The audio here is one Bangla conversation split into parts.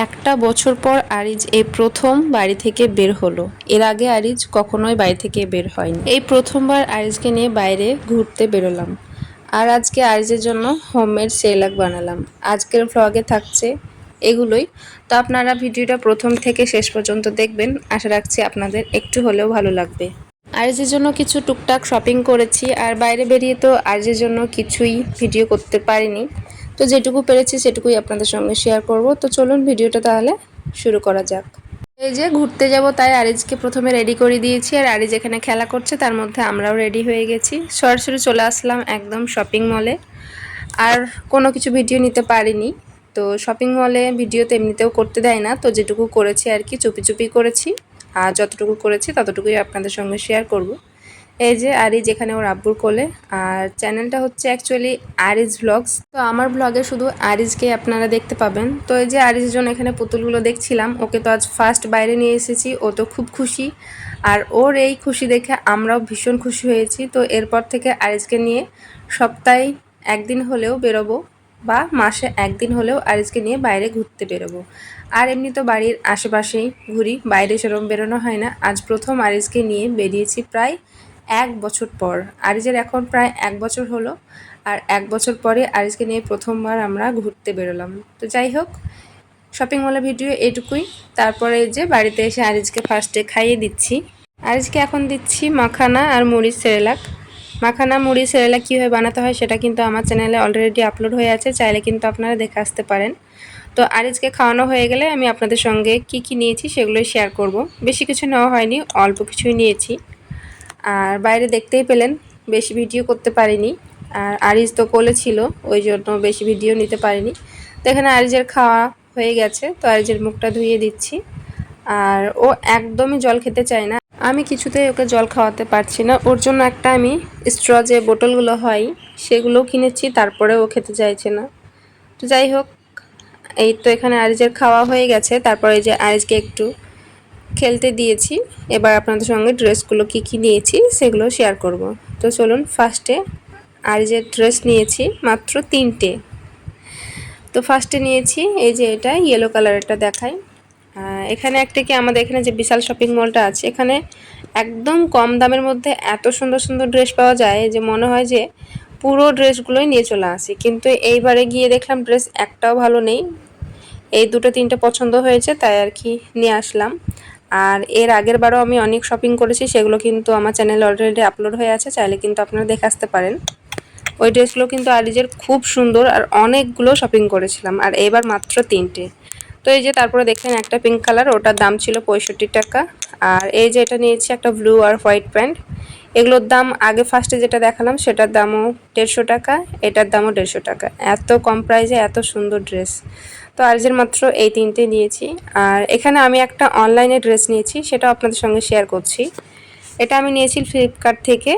একটা বছর পর আরিজ এই প্রথম বাড়ি থেকে বের হলো। এর আগে আরিজ কখনোই বাড়ি থেকে বের হয়নি। এই প্রথমবার আরিজকে নিয়ে বাইরে ঘুরতে বেরোলাম। আর আজকে আরিজের জন্য হোমমেড সেরেলাক বানালাম। আজকের ভ্লগে থাকছে এগুলোই। তো আপনারা ভিডিওটা প্রথম থেকে শেষ পর্যন্ত দেখবেন। আশা রাখছি আপনাদের একটু হলেও ভালো লাগবে। আরিজের জন্য কিছু টুকটাক শপিং করেছি, আর বাইরে বেরিয়ে তো আরিজের জন্য কিছুই ভিডিও করতে পারিনি। তো যেটুকু পেরেছি সেটুকুই আপনাদের সঙ্গে শেয়ার করব। তো চলুন ভিডিওটা তাহলে শুরু করা যাক। এই যে ঘুরতে যাব, তাই আরিজকে প্রথমে রেডি করে দিয়েছি, আর আরিজ এখানে খেলা করছে, তার মধ্যে আমরাও রেডি হয়ে গেছি। সরাসরি চলে আসলাম একদম শপিং মলে। আর কোনো কিছু ভিডিও নিতে পারিনি। তো শপিং মলে ভিডিও তো এমনিতেও করতে দেয় না, তো যেটুকু করেছি আর কি চুপি চুপি করেছি। আর যতটুকু করেছি ততটুকুই আপনাদের সঙ্গে শেয়ার করব। এই যে আরিজ এখানে ওর আব্বুর কোলে, আর চ্যানেলটা হচ্ছে অ্যাকচুয়ালি আরিজ ভ্লগস। তো আমার ভ্লগে শুধু আরিজকে আপনারা দেখতে পাবেন। তো এই যে আরিজের জন্য এখানে পুতুলগুলো দেখছিলাম। ওকে তো আজ ফার্স্ট বাইরে নিয়ে এসেছি, ও তো খুব খুশি। আর ওর এই খুশি দেখে আমরাও ভীষণ খুশি হয়েছি। তো এরপর থেকে আরিজকে নিয়ে সপ্তাহে একদিন হলেও বেরোবো, বা মাসে একদিন হলেও আরিজকে নিয়ে বাইরে ঘুরতে বেরোবো। আর এমনি তো বাড়ির আশেপাশেই ঘুরি, বাইরে সেরকম বেরোনো হয় না। আজ প্রথম আরিজকে নিয়ে বেরিয়েছি প্রায় 1 বছর পর। আরিজের এখন প্রায় 1 বছর হলো, আর 1 বছর পরে আরিজকে নিয়ে প্রথমবার আমরা ঘুরতে বেরোলাম। তো যাই হোক, শপিং মলের ভিডিও এটুকুই। তারপরে যে বাড়িতে এসে আরিজকে ফার্স্টে খাইয়ে দিচ্ছি। আরিজকে এখন দিচ্ছি মাখানা আর মুড়ির সেরেলাক। মাখানা মুড়ি সেরেলাক কীভাবে বানাতে হয় সেটা কিন্তু আমার চ্যানেলে অলরেডি আপলোড হয়ে আছে, চাইলে কিন্তু আপনারা দেখে আসতে পারেন। তো আরিজকে খাওয়ানো হয়ে গেলে আমি আপনাদের সঙ্গে কি কি নিয়েছি সেগুলোই শেয়ার করব। বেশি কিছু নেওয়া হয়নি, অল্প কিছুই নিয়েছি। আর বাইরে দেখতেই পেলেন বেশি ভিডিও করতে পারিনি। আর আরিজ তো কোলে ছিল, ওই জন্য বেশি ভিডিও নিতে পারিনি। তো এখানে আরিজের খাওয়া হয়ে গেছে, তো আরিজের মুখটা ধুইয়ে দিচ্ছি। আর ও একদমই জল খেতে চায় না। আমি কিছুতেই ওকে জল খাওয়াতে পারছি না। ওর জন্য একটা আমি স্ট্র যে বোতলগুলো হয় সেগুলোও কিনেছি, তারপরে ও খেতে চাইছে না। তো যাই হোক, এই তো এখানে আরিজের খাওয়া হয়ে গেছে। তারপরে যে আরিজকে একটু খেলতে দিয়েছি। এবার আপনাদের সঙ্গে ড্রেসগুলো কি কি নিয়েছি সেগুলো শেয়ার করব। তো চলুন, ফার্স্টে আরিজের ড্রেস নিয়েছি মাত্র 3টে। তো ফার্স্টে নিয়েছি এই যে এটা ইয়েলো কালারেরটা দেখাই। এখানে একটা কি আমাদের এখানে যে বিশাল শপিং মলটা আছে, এখানে একদম কম দামের মধ্যে এত সুন্দর সুন্দর ড্রেস পাওয়া যায় যে মনে হয় যে পুরো ড্রেসগুলোই নিয়ে চলে আসি। কিন্তু এইবারে গিয়ে দেখলাম ড্রেস একটাও ভালো নেই। এই দুটো তিনটে পছন্দ হয়েছে, তাই আর কি নিয়ে আসলাম। আর এর আগের বারও আমি অনেক শপিং করেছি, সেগুলো কিন্তু আমার চ্যানেলে অলরেডি আপলোড হয়ে আছে, চাইলে কিন্তু আপনারা দেখে আসতে পারেন। ওই ড্রেসগুলো কিন্তু আরিজের খুব সুন্দর, আর অনেকগুলো শপিং করেছিলাম, আর এবার মাত্র 3টে। তো এই যে তারপরে দেখলেন একটা পিঙ্ক কালার, ওটার দাম ছিল 65 টাকা। আর এই যে এটা নিয়েছি একটা ব্লু আর হোয়াইট প্যান্ট। এগুলোর দাম আগে ফার্স্টে যেটা দেখালাম সেটার দামও 150 টাকা, এটার দামও 150 টাকা। এত কম প্রাইসে এত সুন্দর ড্রেস। তো আরিজের মাত্র এই 3টে নিয়েছি। আর এখানে আমি একটা অনলাইনে ড্রেস নিয়েছি, সেটাও আপনাদের সঙ্গে শেয়ার করছি। এটা আমি নিয়েছি ফ্লিপকার্ট থেকে,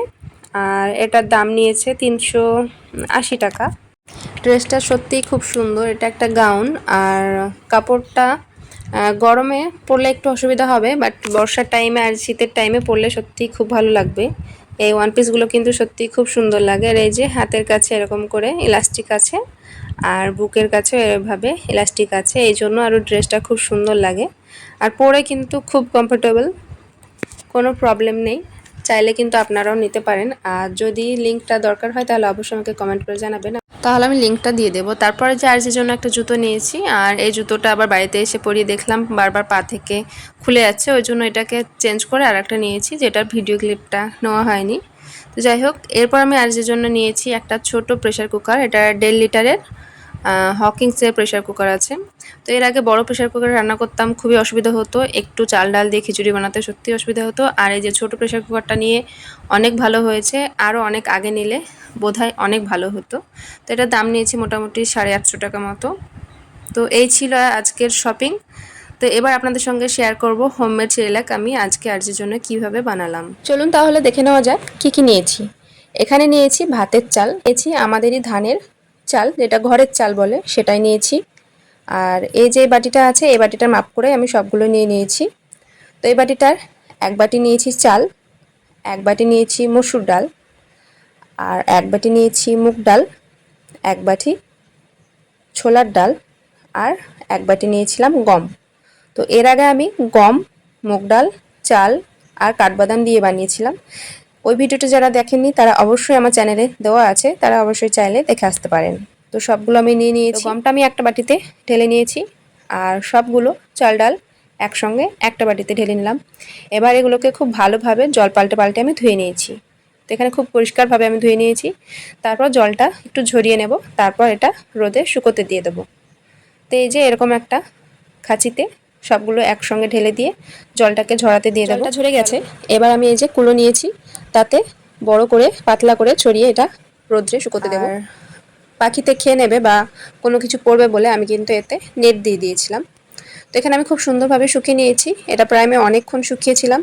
আর এটার দাম নিয়েছে 380 টাকা। ড্রেসটা সত্যিই খুব সুন্দর। এটা একটা গাউন, আর কাপড়টা গরমে পরলে একটু অসুবিধা হবে, বাট বর্ষার টাইমে আর শীতের টাইমে পরলে সত্যিই খুব ভালো লাগবে। এই ওয়ান পিসগুলো কিন্তু সত্যিই খুব সুন্দর লাগে। আর এই যে হাতের কাছে এরকম করে ইলাস্টিক আছে, আর বুকের কাছেও এভাবে ইলাস্টিক আছে, এই জন্য আরও ড্রেসটা খুব সুন্দর লাগে। আর পরে কিন্তু খুব কমফোর্টেবল, কোনো প্রবলেম নেই। চাইলে কিন্তু আপনারাও নিতে পারেন। আর যদি লিঙ্কটা দরকার হয় তাহলে অবশ্যই আমাকে কমেন্ট করে জানাবেন, তাহলে আমি লিঙ্কটা দিয়ে দেবো। তারপরে যে আরিজের জন্য একটা জুতো নিয়েছি, আর এই জুতোটা আবার বাড়িতে এসে পরিয়ে দেখলাম বারবার পা থেকে খুলে যাচ্ছে, ওই জন্য এটাকে চেঞ্জ করে আর একটা নিয়েছি, যেটার ভিডিও ক্লিপটা নেওয়া হয়নি। তো যাই হোক, এরপর আমি আরিজের জন্য নিয়েছি একটা ছোট প্রেশার কুকার। এটা 1.5 লিটারের হকিংসের প্রেশার কুকার আছে। তো এর আগে বড় প্রেশার কুকারে রান্না করতাম, খুবই অসুবিধা হতো, একটু চাল ডাল দিয়ে খিচুড়ি বানাতে সত্যি অসুবিধা হতো। আর এই যে ছোট প্রেশার কুকারটা নিয়ে অনেক ভালো হয়েছে, আরও অনেক আগে নিলে বোধহয় অনেক ভালো হতো। তো এটার দাম নিয়েছি মোটামুটি 850 টাকা মতো। তো এই ছিল আজকের শপিং। তো এবার আপনাদের সঙ্গে শেয়ার করব হোমমেড সেরেলাক আমি আজকে আরিজের জন্য কিভাবে বানালাম। চলুন তাহলে দেখে নেওয়া যাক কি কি নিয়েছি। এখানে নিয়েছি ভাতের চাল, নিয়েছি আমাদেরই ধানের চাল, যেটা ঘরের চাল বলে, সেটাই নিয়েছি। আর এই যে বাটিটা আছে, এই বাটিটার মাপ করে আমি সবগুলো নিয়ে নিয়েছি। তো এই বাটিটার 1 বাটি নিয়েছি চাল, 1 বাটি নিয়েছি মসুর ডাল, আর 1 বাটি নিয়েছি মুগ ডাল, 1 বাটি ছোলার ডাল, আর 1 বাটি নিয়েছিলাম গম। তো এর আগে আমি গম, মুগ ডাল, চাল আর কাঠবাদাম দিয়ে বানিয়েছিলাম। ওই ভিডিওটা যারা দেখেননি তারা অবশ্যই আমার চ্যানেলে দেওয়া আছে, তারা অবশ্যই চাইলে দেখে আসতে পারেন। তো সবগুলো আমি নিয়ে নিয়েছি। গমটা আমি একটা বাটিতে ঢেলে নিয়েছি আর সবগুলো চাল ডাল একসঙ্গে একটা বাটিতে ঢেলে নিলাম। এবার এগুলোকে খুব ভালোভাবে জল পাল্টে পাল্টে আমি ধুয়ে নিয়েছি। তো এখানে খুব পরিষ্কারভাবে আমি ধুয়ে নিয়েছি। তারপর জলটা একটু ঝরিয়ে নেব, তারপর এটা রোদে শুকোতে দিয়ে দেবো। তো এই যে এরকম একটা খাঁচিতে সবগুলো একসঙ্গে ঢেলে দিয়ে জলটাকে ঝরাতে দিয়ে দেবো। জলটা ঝরে গেছে, এবার আমি এই যে কুলো নিয়েছি, তাতে বড় করে পাতলা করে ছড়িয়ে এটা রোদ্রে শুকোতে দেবো। পাখিতে খেয়ে নেবে বা কোনো কিছু পড়বে বলে আমি কিন্তু এতে নেট দিয়ে দিয়েছিলাম। তো এখানে আমি খুব সুন্দরভাবে শুকিয়ে নিয়েছি, এটা প্রায় আমি অনেকক্ষণ শুকিয়েছিলাম।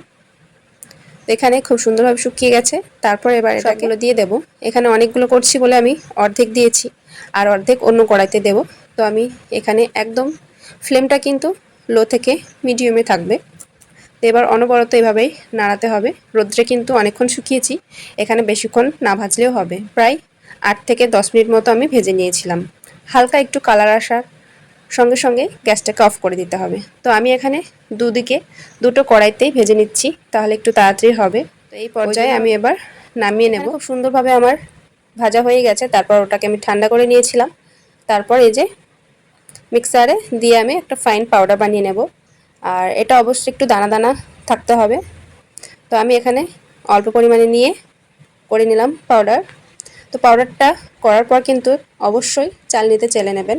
তো এখানে খুব সুন্দরভাবে শুকিয়ে গেছে। তারপর এবার এটাগুলো দিয়ে দেবো। এখানে অনেকগুলো করছি বলে আমি অর্ধেক দিয়েছি আর অর্ধেক অন্য কড়াইতে দেবো। তো আমি এখানে একদম ফ্লেমটা কিন্তু লো থেকে মিডিয়ামে থাকবে। তো এবার অনবরত এভাবেই নাড়াতে হবে। রোদ্রে কিন্তু অনেকক্ষণ শুকিয়েছি, এখানে বেশিক্ষণ না ভাজলেও হবে। প্রায় 8 থেকে 10 মিনিট মতো আমি ভেজে নিয়েছিলাম। হালকা একটু কালার আসার সঙ্গে সঙ্গে গ্যাসটাকে অফ করে দিতে হবে। তো আমি এখানে দুদিকে দুটো কড়াইতেই ভেজে নিচ্ছি, তাহলে একটু তাড়াতাড়ি হবে। তো এই পর্যায়ে আমি এবার নামিয়ে নেব। খুব সুন্দরভাবে আমার ভাজা হয়ে গেছে। তারপর ওটাকে আমি ঠান্ডা করে নিয়েছিলাম। তারপর এই যে মিক্সারে দিয়ে আমি একটা ফাইন পাউডার বানিয়ে নেব। আর এটা অবশ্যই একটু দানা দানা থাকতে হবে। তো আমি এখানে অল্প পরিমাণে নিয়ে করে নিলাম পাউডার। তো পাউডারটা করার পর কিন্তু অবশ্যই চালনিতে চেলে নেবেন।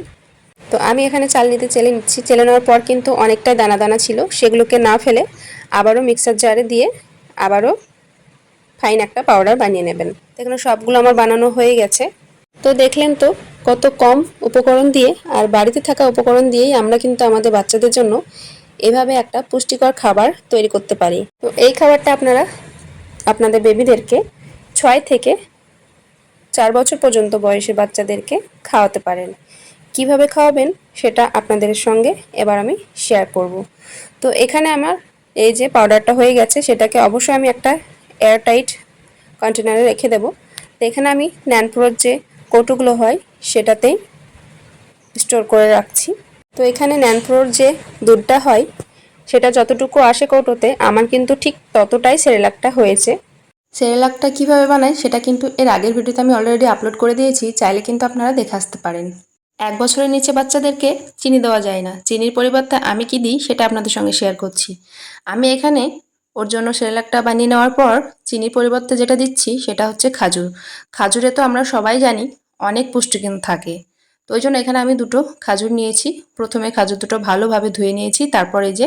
তো আমি এখানে চালনিতে চেলে নিচ্ছি। চেলে নেওয়ার পর কিন্তু অনেকটাই দানা দানা ছিল, সেগুলোকে না ফেলে আবারও মিক্সার জারে দিয়ে আবারও ফাইন একটা পাউডার বানিয়ে নেবেন। এখানে সবগুলো আমার বানানো হয়ে গেছে। তো দেখলেন তো কত কম উপকরণ দিয়ে আর বাড়িতে থাকা উপকরণ দিয়েই আমরা কিন্তু আমাদের বাচ্চাদের জন্য এভাবে একটা পুষ্টিকর খাবার তৈরি করতে পারি। তো এই খাবারটা আপনারা আপনাদের বেবিদেরকে 6 থেকে 4 বছর পর্যন্ত বয়সী বাচ্চাদেরকে খাওয়াতে পারেন। কিভাবে খাওয়াবেন সেটা আপনাদের সঙ্গে এবার আমি শেয়ার করব। তো এখানে আমার এই যে পাউডারটা হয়ে গেছে, সেটাকে অবশ্যই আমি একটা এয়ারটাইট কন্টেনারে রেখে দেব। তো এখানে আমি ন্যানপ্রোর যে কৌটোগুলো হয় সেটাতেই স্টোর করে রাখছি। তো এখানে ন্যানপ্রোর যে দুধটা হয় সেটা যতটুকু আসে কৌটোতে, আমার কিন্তু ঠিক ততটাই সেরেলাকটা হয়েছে। সেরেলাকটা কীভাবে বানাই সেটা কিন্তু এর আগের ভিডিওতে আমি অলরেডি আপলোড করে দিয়েছি, চাইলে কিন্তু আপনারা দেখে আসতে পারেন। 1 বছরের নিচে বাচ্চাদেরকে চিনি দেওয়া যায় না। চিনির পরিবর্তে আমি কি দিই সেটা আপনাদের সঙ্গে শেয়ার করছি। আমি এখানে ওর জন্য সেরেলাকটা বানিয়ে নেওয়ার পর চিনির পরিবর্তে যেটা দিচ্ছি সেটা হচ্ছে খাজুর। খাজুরে তো আমরা সবাই জানি অনেক পুষ্টিগুণ থাকে। তো ওই জন্য এখানে আমি দুটো খাজুর নিয়েছি। প্রথমে খাজুর দুটো ভালোভাবে ধুয়ে নিয়েছি, তারপর এই যে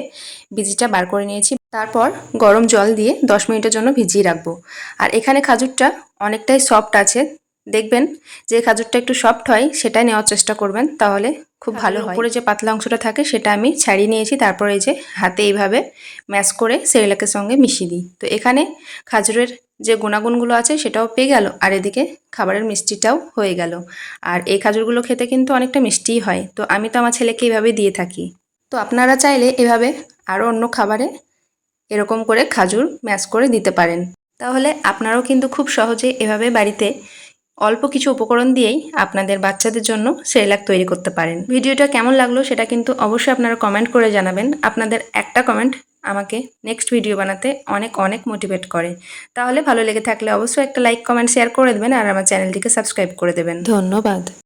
বিচিটা বার করে নিয়েছি। তারপর গরম জল দিয়ে 10 মিনিটের জন্য ভিজিয়ে রাখবো। আর এখানে খাজুরটা অনেকটাই সফট আছে, দেখবেন যে খাজুরটা একটু সফট হয় সেটাই নেওয়ার চেষ্টা করবেন, তাহলে খুব ভালো হয়। উপরে যে পাতলা অংশটা থাকে সেটা আমি ছাড়িয়ে নিয়েছি। তারপর এই যে হাতে এইভাবে ম্যাশ করে সেরেলাকের সঙ্গে মিশিয়ে দিই। তো এখানে খাজুরের যে গুণাগুণগুলো আছে সেটাও পেয়ে গেল, আর এদিকে খাবারের মিষ্টিটাও হয়ে গেল। আর এই খাজুরগুলো খেতে কিন্তু অনেকটা মিষ্টিই হয়। তো আমি তো আমার ছেলেকে এইভাবে দিয়ে থাকি। তো আপনারা চাইলে এভাবে আরও অন্য খাবারে এরকম করে খাজুর ম্যাশ করে দিতে পারেন। তাহলে আপনারাও কিন্তু খুব সহজে এভাবে বাড়িতে অল্প কিছু উপকরণ দিয়েই আপনাদের বাচ্চাদের জন্য সেরেলাক তৈরি করতে পারেন। ভিডিওটা কেমন লাগলো সেটা কিন্তু অবশ্যই আপনারা কমেন্ট করে জানাবেন। আপনাদের একটা কমেন্ট আমাকে নেক্সট ভিডিও বানাতে অনেক অনেক মোটিভেট করে। তাহলে ভালো লেগে থাকলে অবশ্যই একটা লাইক, কমেন্ট, শেয়ার করে দেবেন আর আমার চ্যানেলটিকে সাবস্ক্রাইব করে দেবেন। ধন্যবাদ।